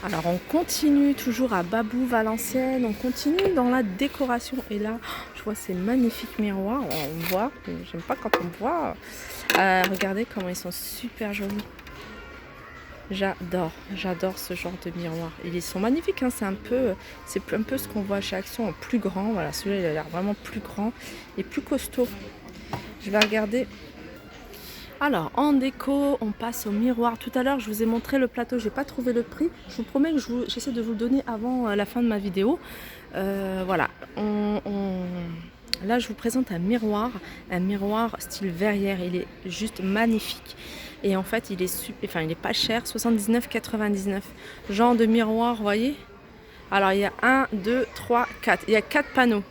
Alors on continue toujours à Babou, Valenciennes, on continue dans la décoration. Et là, je vois ces magnifiques miroirs, on voit, j'aime pas quand on voit. Regardez comment ils sont super jolis. J'adore ce genre de miroir. Ils sont magnifiques, hein, c'est un peu ce qu'on voit chez Action en plus grand. Voilà, celui-là il a l'air vraiment plus grand et plus costaud. Je vais regarder. Alors, en déco, on passe au miroir. Tout à l'heure, je vous ai montré le plateau, j'ai pas trouvé le prix. Je vous promets que j'essaie de vous le donner avant la fin de ma vidéo. Voilà, là je vous présente un miroir style verrière. Il est juste magnifique. Et en fait, il est pas cher, 79,99. Genre de miroir, vous voyez. Alors, il y a 1, 2, 3, 4. Il y a 4 panneaux.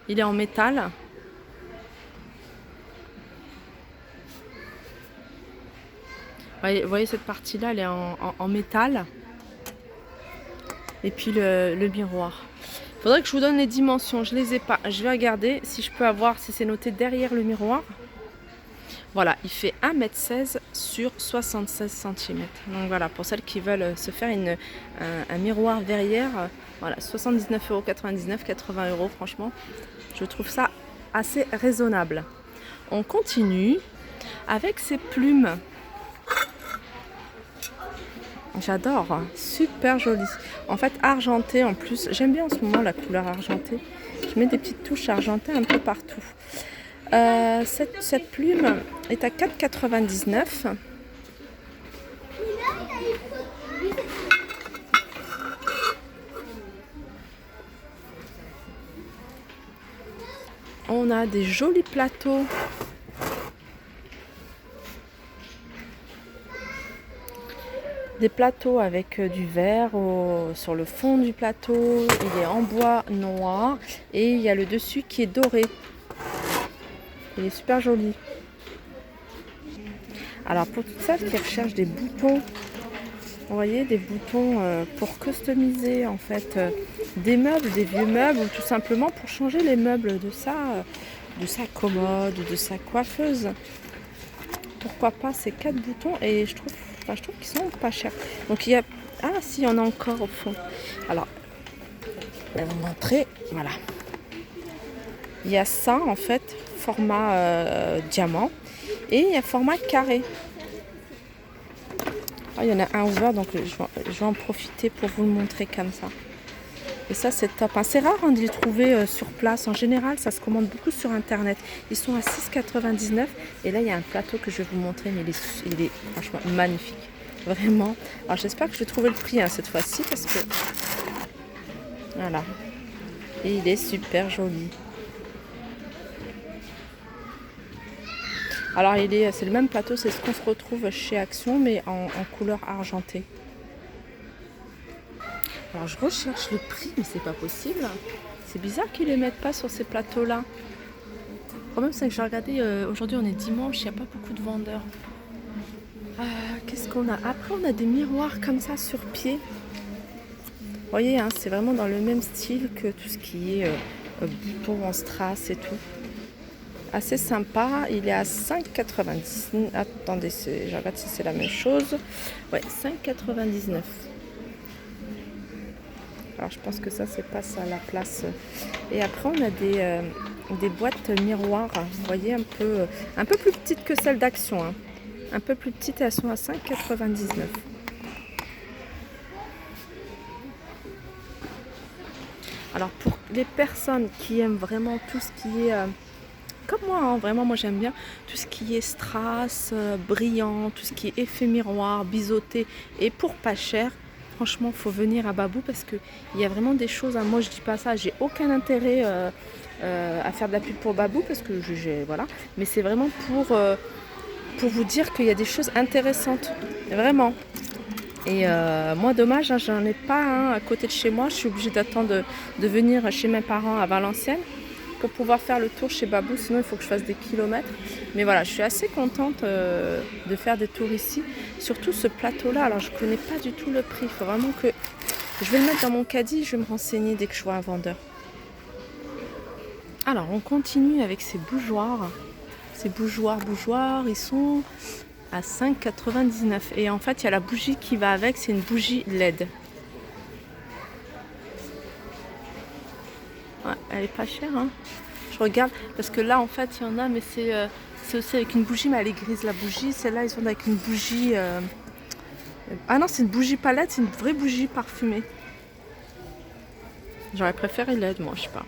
Il est en métal. Vous voyez cette partie-là, elle est en métal. Et puis le miroir. Il faudrait que je vous donne les dimensions, je les ai pas. Je vais regarder si je peux avoir, si c'est noté derrière le miroir. Voilà, il fait 1,16 m sur 76 cm. Donc voilà, pour celles qui veulent se faire un miroir verrière, voilà, 79,99 €, 80 €, franchement. Je trouve ça assez raisonnable. On continue avec ces plumes. J'adore, super joli. En fait, argenté en plus. J'aime bien en ce moment la couleur argentée. Je mets des petites touches argentées un peu partout. Cette plume est à 4,99 €. On a des jolis plateaux. Des plateaux avec du verre sur le fond du plateau. Il est en bois noir et il y a le dessus qui est doré. Il est super joli. Alors pour toutes celles qui recherchent des boutons, vous voyez, des boutons pour customiser en fait des meubles, des vieux meubles, ou tout simplement pour changer les meubles de sa commode, de sa coiffeuse. Pourquoi pas ces 4 boutons, et je trouve qu'ils sont pas chers. Donc il y a... Ah si, il y en a encore au fond. Alors, je vais vous montrer. Voilà. Il y a ça en fait, format diamant, et il y a format carré. Ah, il y en a un ouvert, donc je vais en profiter pour vous le montrer comme ça. Et ça c'est top, hein. C'est rare de les trouver sur place. En général ça se commande beaucoup sur internet. Ils sont à 6,99 €. Et là il y a un plateau que je vais vous montrer, mais il est franchement magnifique. Vraiment. Alors j'espère que je vais trouver le prix cette fois-ci, parce que voilà. Et il est super joli. Alors c'est le même plateau, c'est ce qu'on se retrouve chez Action, mais en couleur argentée. Alors je recherche le prix, mais c'est pas possible. C'est bizarre qu'ils ne les mettent pas sur ces plateaux-là. Le problème c'est que j'ai regardé, aujourd'hui on est dimanche, il n'y a pas beaucoup de vendeurs. Qu'est-ce qu'on a? Après on a des miroirs comme ça sur pied. Vous voyez, hein, c'est vraiment dans le même style que tout ce qui est boutons en strass et tout. Assez sympa, il est à 5,99 €. Attendez, je regarde si c'est la même chose. Ouais, 5,99 €. Alors je pense que ça c'est pas ça la place. Et après on a des boîtes miroirs, vous voyez, un peu plus petites que celles d'Action, hein. Un peu plus petites, elles sont à 5,99 €. Alors pour les personnes qui aiment vraiment tout ce qui est comme moi, hein, vraiment moi j'aime bien tout ce qui est strass, brillant, tout ce qui est effet miroir, biseauté, et pour pas cher. Franchement, faut venir à Babou, parce qu'il y a vraiment des choses. Hein. Moi, je dis pas ça, j'ai aucun intérêt à faire de la pub pour Babou, parce que voilà. Mais c'est vraiment pour vous dire qu'il y a des choses intéressantes, vraiment. Et moi, dommage, hein, j'en ai pas à côté de chez moi. Je suis obligée d'attendre de venir chez mes parents à Valenciennes pour pouvoir faire le tour chez Babou, sinon il faut que je fasse des kilomètres. Mais voilà, je suis assez contente de faire des tours ici, surtout ce plateau là. Alors je connais pas du tout le prix, il faut vraiment que je vais le mettre dans mon caddie, je vais me renseigner dès que je vois un vendeur. Alors on continue avec ces bougeoirs. Ces bougeoirs, ils sont à 5,99 €. Et en fait il y a la bougie qui va avec, c'est une bougie LED. elle est pas chère. Hein. Je regarde, parce que là, en fait, il y en a, mais c'est aussi avec une bougie, mais elle est grise, la bougie. Celle-là, ils sont avec une bougie... Ah non, c'est une bougie palette, c'est une vraie bougie parfumée. J'aurais préféré LED, moi, je sais pas.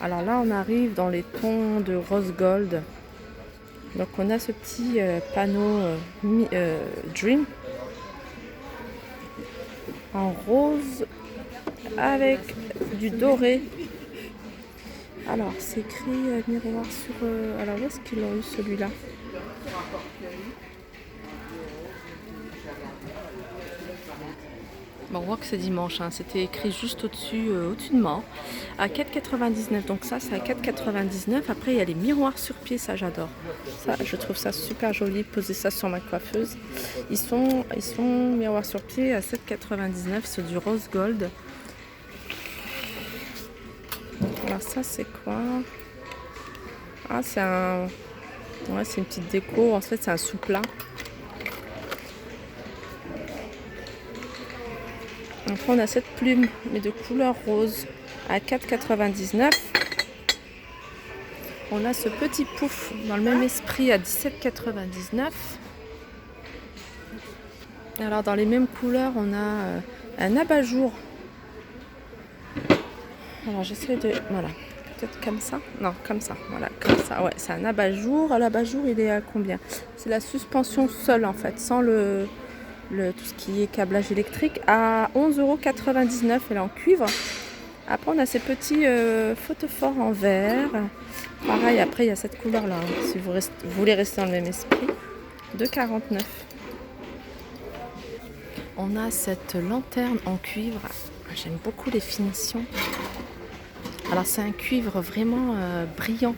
Alors là, on arrive dans les tons de rose gold. Donc on a ce petit panneau Dream en rose avec du doré. Alors c'est écrit miroir sur... alors où est-ce qu'ils l'ont eu celui-là? Bon, on voit que c'est dimanche, hein. C'était écrit juste au-dessus de moi, à 4,99. Donc ça, c'est à 4,99. Après, il y a les miroirs sur pied, ça j'adore. Ça, je trouve ça super joli, poser ça sur ma coiffeuse. Ils sont miroirs sur pied à 7,99. C'est du rose gold. Alors ça, c'est quoi? Ah, c'est un... Ouais, c'est une petite déco. En fait, c'est un sous-plat. Après, on a cette plume, mais de couleur rose, à 4,99. On a ce petit pouf dans le même esprit à 17,99. Alors, dans les mêmes couleurs, on a un abat-jour. Alors, j'essaie de... Voilà. Peut-être comme ça? Non, comme ça. Voilà, comme ça. Ouais, c'est un abat-jour. À l'abat-jour, il est à combien? C'est la suspension seule, en fait, sans tout ce qui est câblage électrique, à 11,99 €. Elle est en cuivre. Après, on a ces petits photophores en verre. Pareil, après, il y a cette couleur-là, hein, si vous voulez rester dans le même esprit. 2,49 €. On a cette lanterne en cuivre. J'aime beaucoup les finitions. Alors, c'est un cuivre vraiment brillant.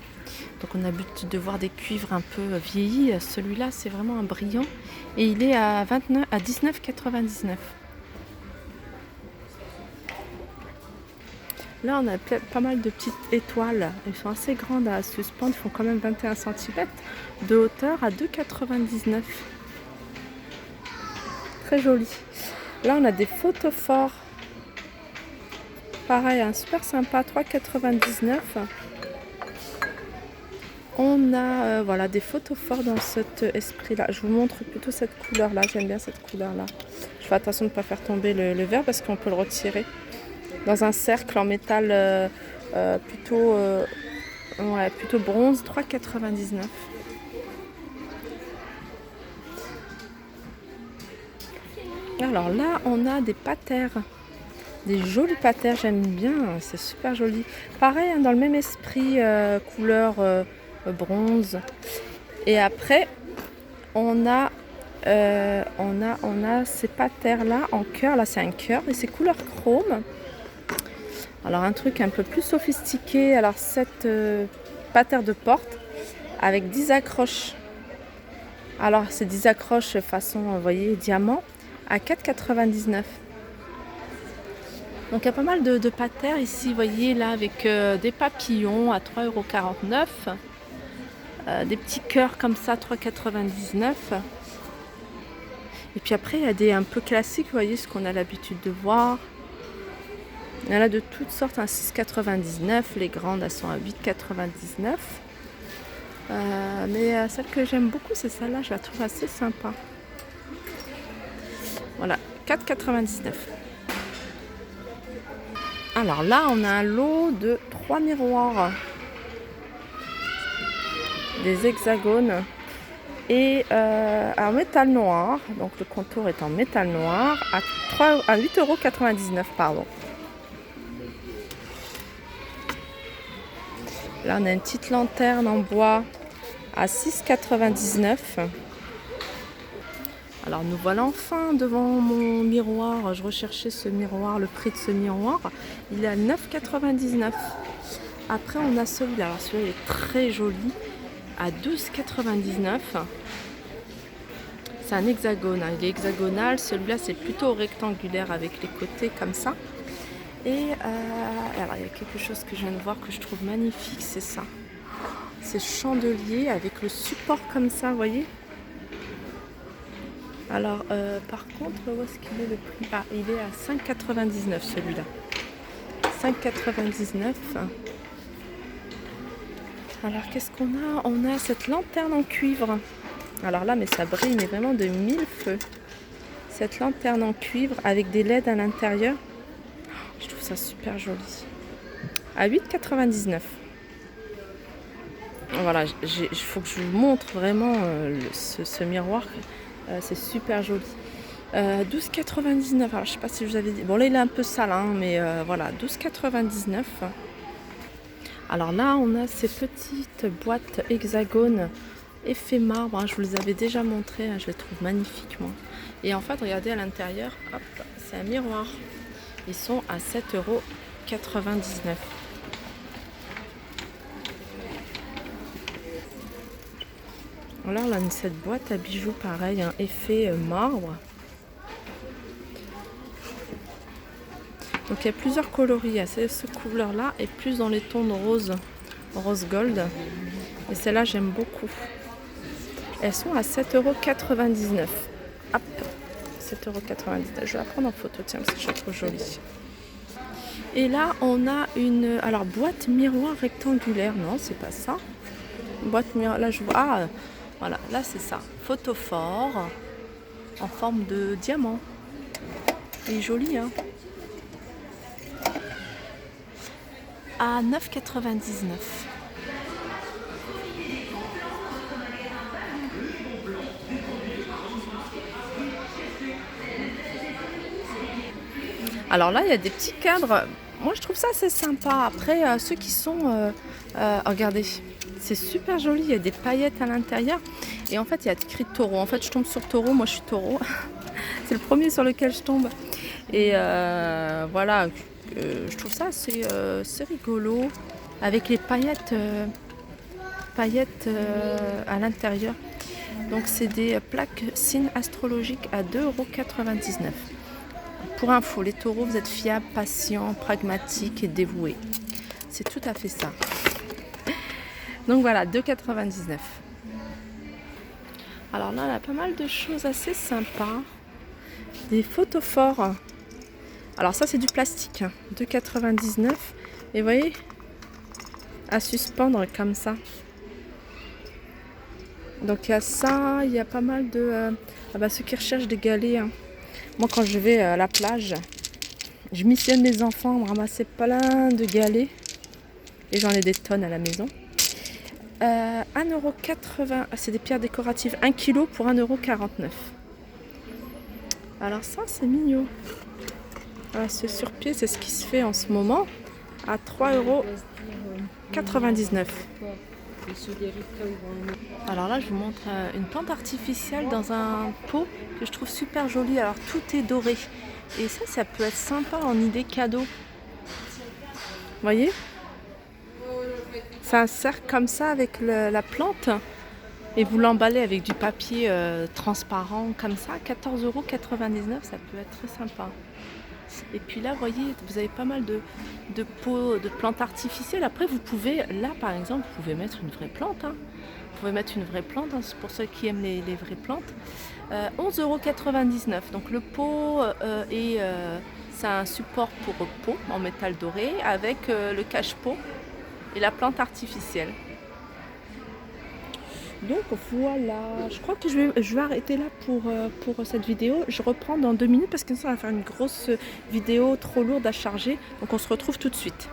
Donc on a l'habitude de voir des cuivres un peu vieillis. Celui-là, c'est vraiment un brillant. Et il est à 19,99 €. Là, on a pas mal de petites étoiles. Elles sont assez grandes à suspendre. Elles font quand même 21 cm de hauteur à 2,99 €. Très joli. Là, on a des photophores. Pareil, un super sympa, 3,99 €. On a voilà, des photophores dans cet esprit-là. Je vous montre plutôt cette couleur-là. J'aime bien cette couleur-là. Je fais attention de ne pas faire tomber le verre parce qu'on peut le retirer. Dans un cercle en métal plutôt bronze, 3,99 €. Alors là, on a des patères. Des jolis patères, j'aime bien. C'est super joli. Pareil, hein, dans le même esprit, couleur... bronze. Et après on a ces patères là en cœur. Là c'est un cœur et c'est couleur chrome. Alors un truc un peu plus sophistiqué. Alors cette patère de porte avec 10 accroches. Alors c'est 10 accroches façon, vous voyez, diamant à 4,99 €. Donc il y a pas mal de patères ici, vous voyez là, avec des papillons à 3,49 €. Des petits cœurs comme ça, 3,99 €. Et puis après, il y a des un peu classiques, vous voyez, ce qu'on a l'habitude de voir. Il y en a de toutes sortes, à 6,99 €. Les grandes, elles sont à 8,99 €. Mais celle que j'aime beaucoup, c'est celle-là. Je la trouve assez sympa. Voilà, 4,99 €. Alors là, on a un lot de 3 miroirs. Des hexagones et en métal noir, donc le contour est en métal noir à 8,99 €, pardon. Là on a une petite lanterne en bois à 6,99 €. Alors nous voilà enfin devant mon miroir. Je recherchais ce miroir, le prix de ce miroir, il est à 9,99 €. Après on a celui-là, alors celui-là est très joli, à 12,99 €. C'est un hexagone, hein. Il est hexagonal. Celui-là, c'est plutôt rectangulaire avec les côtés comme ça. Et alors, il y a quelque chose que je viens de voir que je trouve magnifique, c'est ça. C'est chandelier avec le support comme ça, vous voyez. Alors, par contre, où est-ce qu'il est le prix? Ah, il est à 5,99 € celui-là. 5,99. Alors qu'est-ce qu'on a? On a cette lanterne en cuivre. Alors là, mais ça brille, mais vraiment de mille feux. Cette lanterne en cuivre avec des LED à l'intérieur. Je trouve ça super joli. À 8,99. Voilà, il faut que je vous montre vraiment ce miroir. C'est super joli. 12,99. Alors je sais pas si je vous avais dit. Bon là il est un peu sale, hein, mais voilà, 12,99. Alors là on a ces petites boîtes hexagones effet marbre. Hein, je vous les avais déjà montrées. Hein, je les trouve magnifiques moi. Et en fait regardez à l'intérieur, hop, c'est un miroir. Ils sont à 7,99 €. Là on a cette boîte à bijoux pareil, un effet marbre. Donc il y a plusieurs coloris, c'est ce couleur là et plus dans les tons de rose gold. Et celle-là j'aime beaucoup. Elles sont à 7,99 €. Hop, 7,99 €. Je vais la prendre en photo, tiens, parce que je la trouve jolie. Et là on a une boîte miroir rectangulaire. Non, c'est pas ça. Boîte miroir, là je vois. Ah voilà, là c'est ça. Photophore en forme de diamant. Il est joli, hein. À 9,99 €. Alors là, il y a des petits cadres. Moi, je trouve ça assez sympa. Après, ceux qui sont... regardez, c'est super joli. Il y a des paillettes à l'intérieur. Et en fait, il y a écrit taureau. En fait, je tombe sur taureau. Moi, je suis taureau. C'est le premier sur lequel je tombe. Et voilà, je trouve ça c'est rigolo. Avec les paillettes, à l'intérieur. Donc, c'est des plaques signes astrologiques à 2,99 €. Pour info, les taureaux, vous êtes fiables, patients, pragmatiques et dévoués. C'est tout à fait ça. Donc voilà, 2,99 €. Alors là, on a pas mal de choses assez sympas. Des photophores. Alors ça, c'est du plastique. 2,99 €. Et vous voyez, à suspendre comme ça. Donc il y a ça, il y a pas mal de... ceux qui recherchent des galets, hein. Moi, quand je vais à la plage, je missionne les enfants à me ramasser plein de galets. Et j'en ai des tonnes à la maison. 1,80 €. C'est des pierres décoratives. 1 kg pour 1,49 €. Alors ça, c'est mignon. Voilà, ce sur-pied, c'est ce qui se fait en ce moment. À 3,99 €. Alors là, je vous montre une plante artificielle dans un pot que je trouve super jolie. Alors tout est doré. Et ça peut être sympa en idée cadeau. Vous voyez? Ça sert comme ça avec la plante. Et vous l'emballez avec du papier transparent comme ça. 14,99 €, ça peut être très sympa. Et puis là, vous voyez, vous avez pas mal de pots de plantes artificielles. Après, vous pouvez, là par exemple, vous pouvez mettre une vraie plante. Hein. Vous pouvez mettre une vraie plante, hein, c'est pour ceux qui aiment les vraies plantes. 11,99 €. Donc le pot c'est un support pour pot en métal doré avec le cache-pot et la plante artificielle. Donc voilà, je crois que je vais arrêter là pour cette vidéo. Je reprends dans 2 minutes parce que ça va faire une grosse vidéo trop lourde à charger. Donc on se retrouve tout de suite.